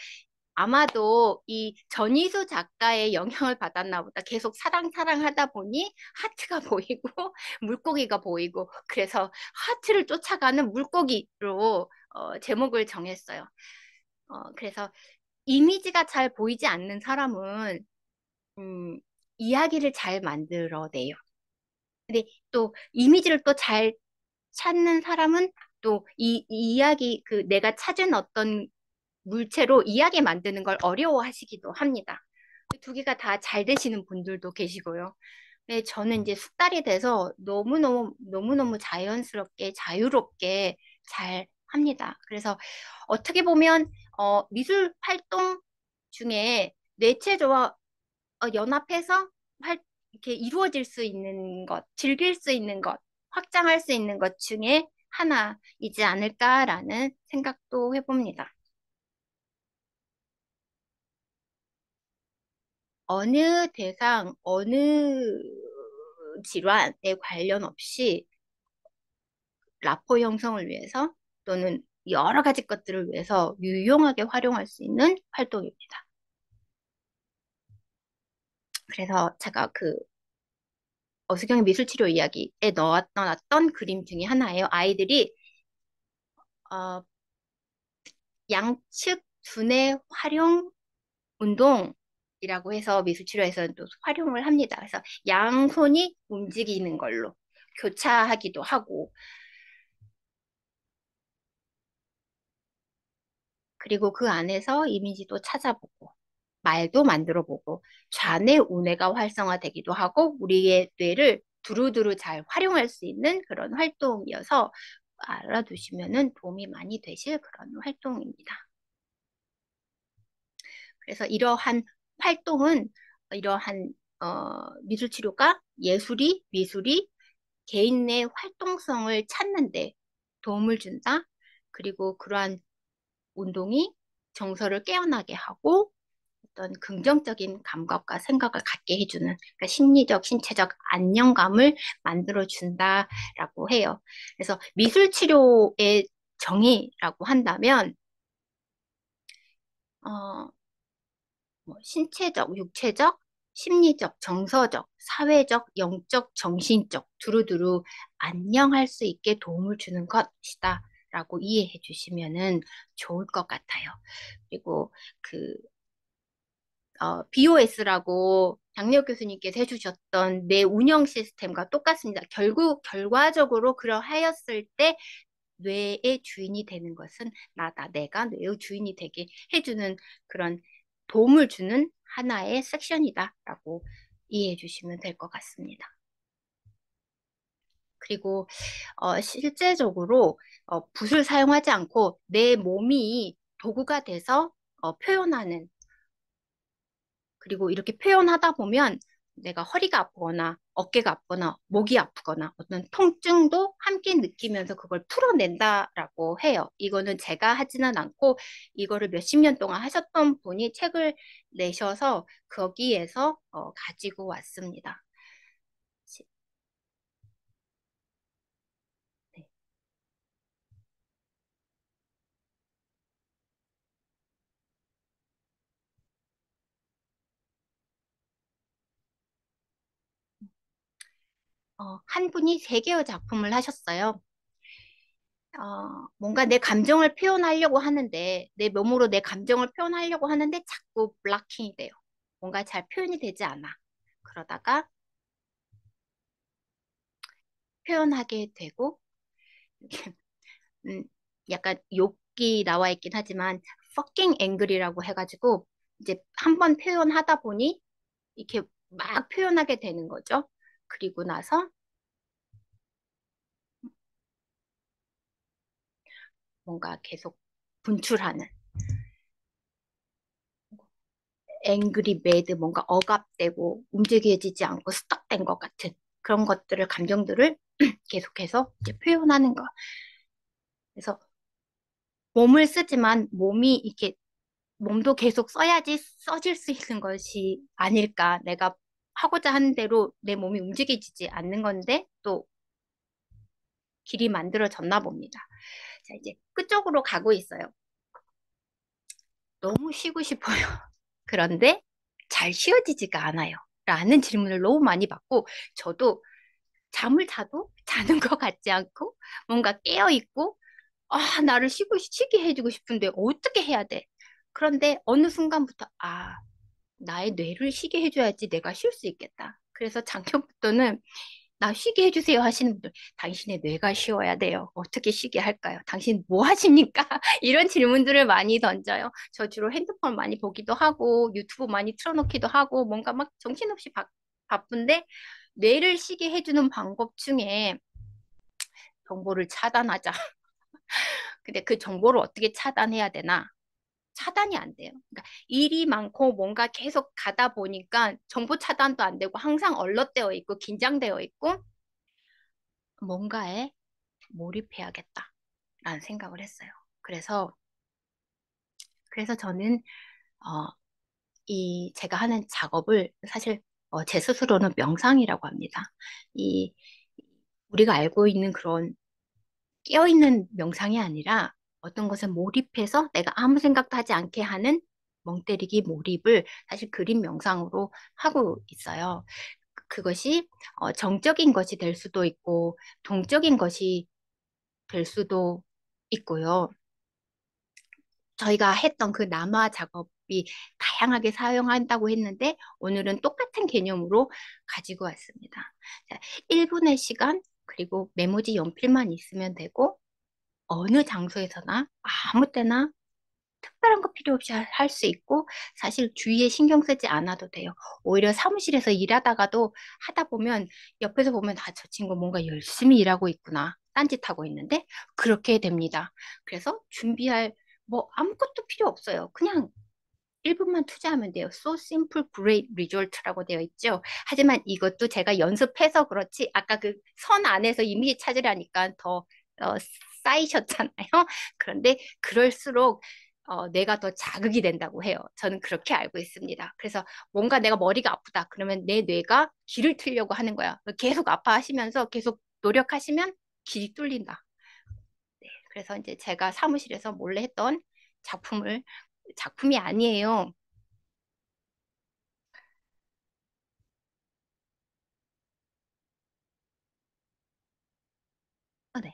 아마도 이 전희수 작가의 영향을 받았나 보다. 계속 사랑 하다 보니 하트가 보이고 물고기가 보이고 그래서 하트를 쫓아가는 물고기로 제목을 정했어요. 그래서 이미지가 잘 보이지 않는 사람은 음, 이야기를 잘 만들어내요. 근데 또 이미지를 또 잘 찾는 사람은 또 이 이야기 그 내가 찾은 어떤 물체로 이야기 만드는 걸 어려워하시기도 합니다. 두 개가 다 잘 되시는 분들도 계시고요. 네, 저는 이제 숙달이 돼서 너무너무 자연스럽게 자유롭게 잘 합니다. 그래서 어떻게 보면 미술 활동 중에 뇌체조와 연합해서 이렇게 이루어질 수 있는 것, 즐길 수 있는 것, 확장할 수 있는 것 중에 하나이지 않을까라는 생각도 해봅니다. 어느 대상, 어느 질환에 관련 없이 라포 형성을 위해서 또는 여러 가지 것들을 위해서 유용하게 활용할 수 있는 활동입니다. 그래서 제가 그 어수경의 미술치료 이야기에 넣어놨던 그림 중에 하나예요. 아이들이 어, 양측 두뇌 활용 운동이라고 해서 미술치료에서는 또 활용을 합니다. 그래서 양손이 움직이는 걸로 교차하기도 하고 그리고 그 안에서 이미지도 찾아보고 말도 만들어보고 좌뇌 우뇌가 활성화되기도 하고 우리의 뇌를 두루두루 잘 활용할 수 있는 그런 활동이어서 알아두시면 도움이 많이 되실 그런 활동입니다. 그래서 이러한 활동은 이러한 미술 치료가 미술이 개인 내 활동성을 찾는데 도움을 준다. 그리고 그러한 운동이 정서를 깨어나게 하고 어떤 긍정적인 감각과 생각을 갖게 해주는 그러니까 심리적, 신체적 안정감을 만들어 준다라고 해요. 그래서 미술 치료의 정의라고 한다면 어, 뭐 신체적, 육체적, 심리적, 정서적, 사회적, 영적, 정신적 두루두루 안녕할 수 있게 도움을 주는 것이다. 라고 이해해 주시면은 좋을 것 같아요. 그리고 그 BOS라고 장력 교수님께서 해주셨던 뇌 운영 시스템과 똑같습니다. 결국 결과적으로 그러하였을 때 뇌의 주인이 되는 것은 나다. 내가 뇌의 주인이 되게 해주는 그런 도움을 주는 하나의 섹션이다라고 이해해 주시면 될 것 같습니다. 그리고 실제적으로 붓을 사용하지 않고 내 몸이 도구가 돼서 표현하는 그리고 이렇게 표현하다 보면 내가 허리가 아프거나 어깨가 아프거나 목이 아프거나 어떤 통증도 함께 느끼면서 그걸 풀어낸다라고 해요. 이거는 제가 하지는 않고 이거를 몇십 년 동안 하셨던 분이 책을 내셔서 거기에서 가지고 왔습니다. 네. 한 분이 세 개의 작품을 하셨어요. 뭔가 내 감정을 표현하려고 하는데, 내 몸으로 내 감정을 표현하려고 하는데 자꾸 블락킹이 돼요. 뭔가 잘 표현이 되지 않아. 그러다가 표현하게 되고, 음, 약간 욕이 나와 있긴 하지만, fucking angry라고 해가지고, 이제 한 번 표현하다 보니, 이렇게 막 표현하게 되는 거죠. 그리고 나서 뭔가 계속 분출하는, angry, mad, 뭔가 억압되고 움직여지지 않고 스탁된 것 같은 그런 것들을, 감정들을 계속해서 이제 표현하는 거. 그래서 몸을 쓰지만 몸이 이렇게, 몸도 계속 써야지 써질 수 있는 것이 아닐까. 내가 하고자 하는 대로 내 몸이 움직이지 않는 건데 또 길이 만들어졌나 봅니다. 자, 이제 끝쪽으로 가고 있어요. 너무 쉬고 싶어요. 그런데 잘 쉬어지지가 않아요. 라는 질문을 너무 많이 받고, 저도 잠을 자도 자는 것 같지 않고, 뭔가 깨어있고, 나를 쉬게 해주고 싶은데 어떻게 해야 돼? 그런데 어느 순간부터, 나의 뇌를 쉬게 해줘야지 내가 쉴 수 있겠다. 그래서 작년부터는 나 쉬게 해주세요 하시는 분들, 당신의 뇌가 쉬어야 돼요. 어떻게 쉬게 할까요? 당신 뭐 하십니까? 이런 질문들을 많이 던져요. 저 주로 핸드폰 많이 보기도 하고, 유튜브 많이 틀어놓기도 하고, 뭔가 막 정신없이 바쁜데, 뇌를 쉬게 해주는 방법 중에 정보를 차단하자. 근데 그 정보를 어떻게 차단해야 되나? 차단이 안 돼요. 그러니까 일이 많고 뭔가 계속 가다 보니까 정보 차단도 안 되고 항상 얼럿되어 있고 긴장되어 있고 뭔가에 몰입해야겠다라는 생각을 했어요. 그래서 저는 어, 이 제가 하는 작업을 사실 제 스스로는 명상이라고 합니다. 이 우리가 알고 있는 그런 깨어있는 명상이 아니라 어떤 것에 몰입해서 내가 아무 생각도 하지 않게 하는 멍 때리기 몰입을 사실 그림 명상으로 하고 있어요. 그것이 정적인 것이 될 수도 있고 동적인 것이 될 수도 있고요. 저희가 했던 그 남화 작업이 다양하게 사용한다고 했는데 오늘은 똑같은 개념으로 가지고 왔습니다. 자, 1분의 시간 그리고 메모지 연필만 있으면 되고 어느 장소에서나 아무 때나 특별한 거 필요 없이 할 수 있고 사실 주위에 신경 쓰지 않아도 돼요. 오히려 사무실에서 일하다가도 하다 보면 옆에서 보면 저 친구 뭔가 열심히 일하고 있구나. 딴짓하고 있는데 그렇게 됩니다. 그래서 준비할 뭐 아무것도 필요 없어요. 그냥 1분만 투자하면 돼요. So simple, great result라고 되어 있죠. 하지만 이것도 제가 연습해서 그렇지 아까 그 선 안에서 이미지 찾으려니까 더 쌓이셨잖아요. 그런데 그럴수록 뇌가 더 자극이 된다고 해요. 저는 그렇게 알고 있습니다. 그래서 뭔가 내가 머리가 아프다. 그러면 내 뇌가 길을 틀려고 하는 거야. 계속 아파하시면서 계속 노력하시면 길이 뚫린다. 네, 그래서 이제 제가 사무실에서 몰래 했던 작품이 아니에요. 네.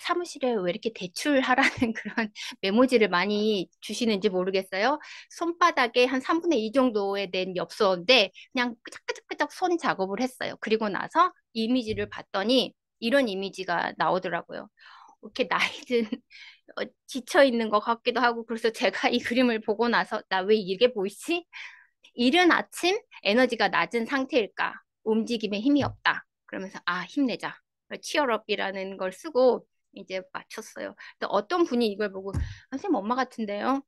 사무실에 왜 이렇게 대출하라는 그런 메모지를 많이 주시는지 모르겠어요. 손바닥에 한 3분의 2 정도에 된 엽서인데 그냥 끄적끄적끄적 손 작업을 했어요. 그리고 나서 이미지를 봤더니 이런 이미지가 나오더라고요. 이렇게 나이든 지쳐 있는 것 같기도 하고 그래서 제가 이 그림을 보고 나서 나 왜 이게 보이지? 이른 아침 에너지가 낮은 상태일까? 움직임에 힘이 없다. 그러면서 힘내자. 치얼업이라는 걸 쓰고 이제 맞췄어요. 근데 어떤 분이 이걸 보고 선생님 엄마 같은데요?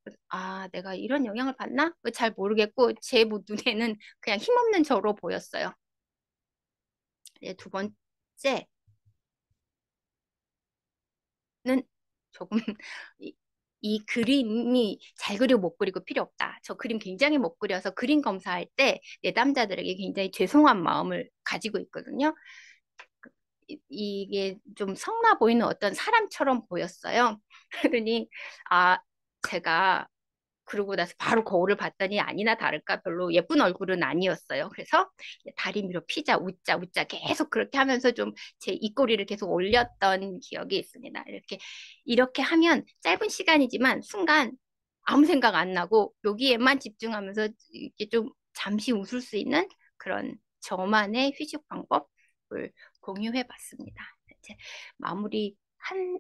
내가 이런 영향을 받나? 잘 모르겠고 제 눈에는 그냥 힘없는 저로 보였어요. 이제 두 번째는 조금 이 그림이 잘 그리고 못 그리고 필요 없다. 저 그림 굉장히 못 그려서 그림 검사할 때 내담자들에게 굉장히 죄송한 마음을 가지고 있거든요. 이게 좀 성나 보이는 어떤 사람처럼 보였어요. 그러니 제가 그러고 나서 바로 거울을 봤더니 아니나 다를까 별로 예쁜 얼굴은 아니었어요. 그래서 다리미로 피자 웃자 웃자 계속 그렇게 하면서 좀 제 입꼬리를 계속 올렸던 기억이 있습니다. 이렇게 하면 짧은 시간이지만 순간 아무 생각 안 나고 여기에만 집중하면서 이렇게 좀 잠시 웃을 수 있는 그런 저만의 휴식 방법을 공유해 봤습니다. 이제 마무리 한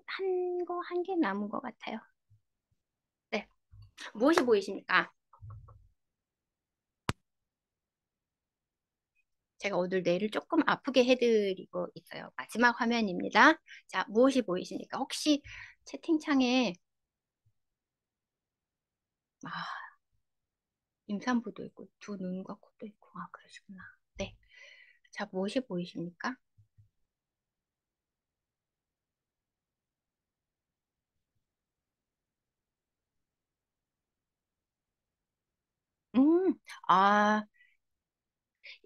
개 남은 것 같아요. 네. 무엇이 보이십니까? 제가 오늘 뇌를 조금 아프게 해드리고 있어요. 마지막 화면입니다. 자, 무엇이 보이십니까? 혹시 채팅창에, 아, 임산부도 있고, 두 눈과 코도 있고, 아, 그러시구나. 네. 자, 무엇이 보이십니까? 음, 아,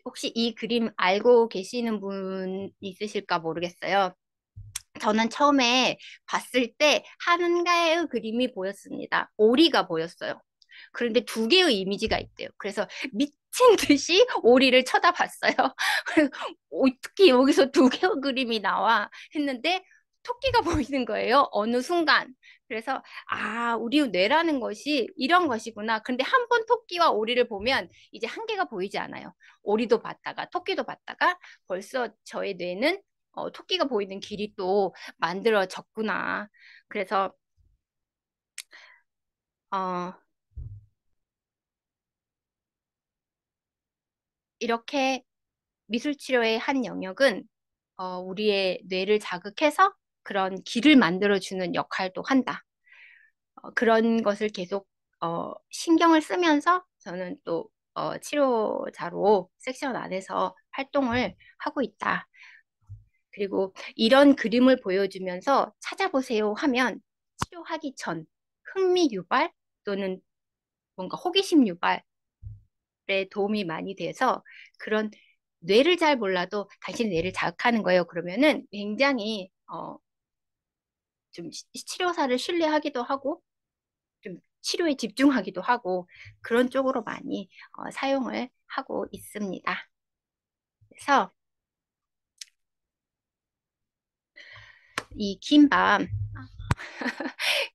혹시 이 그림 알고 계시는 분 있으실까 모르겠어요. 저는 처음에 봤을 때 한가의 그림이 보였습니다. 오리가 보였어요. 그런데 두 개의 이미지가 있대요. 그래서 미친 듯이 오리를 쳐다봤어요. 그래서 어떻게 여기서 두 개의 그림이 나와 했는데 토끼가 보이는 거예요. 어느 순간. 그래서 아, 우리 뇌라는 것이 이런 것이구나. 근데 한 번 토끼와 오리를 보면 이제 한계가 보이지 않아요. 오리도 봤다가 토끼도 봤다가 벌써 저의 뇌는 토끼가 보이는 길이 또 만들어졌구나. 그래서 어, 이렇게 미술 치료의 한 영역은 우리의 뇌를 자극해서 그런 길을 만들어주는 역할도 한다. 그런 것을 계속 신경을 쓰면서 저는 또 치료자로 섹션 안에서 활동을 하고 있다. 그리고 이런 그림을 보여주면서 찾아보세요 하면 치료하기 전 흥미 유발 또는 뭔가 호기심 유발에 도움이 많이 돼서 그런 뇌를 잘 몰라도 당신 뇌를 자극하는 거예요. 그러면은 굉장히 좀 치료사를 신뢰하기도 하고 좀 치료에 집중하기도 하고 그런 쪽으로 많이 사용을 하고 있습니다. 그래서 이 긴 밤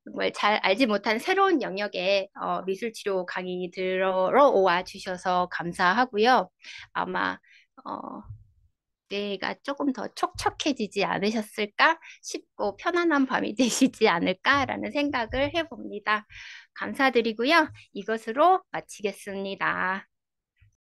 정말 잘 알지 못한 새로운 영역의 미술 치료 강의 들어와 주셔서 감사하고요. 아마 어, 뇌가 조금 더 촉촉해지지 않으셨을까 싶고 편안한 밤이 되시지 않을까라는 생각을 해봅니다. 감사드리고요. 이것으로 마치겠습니다.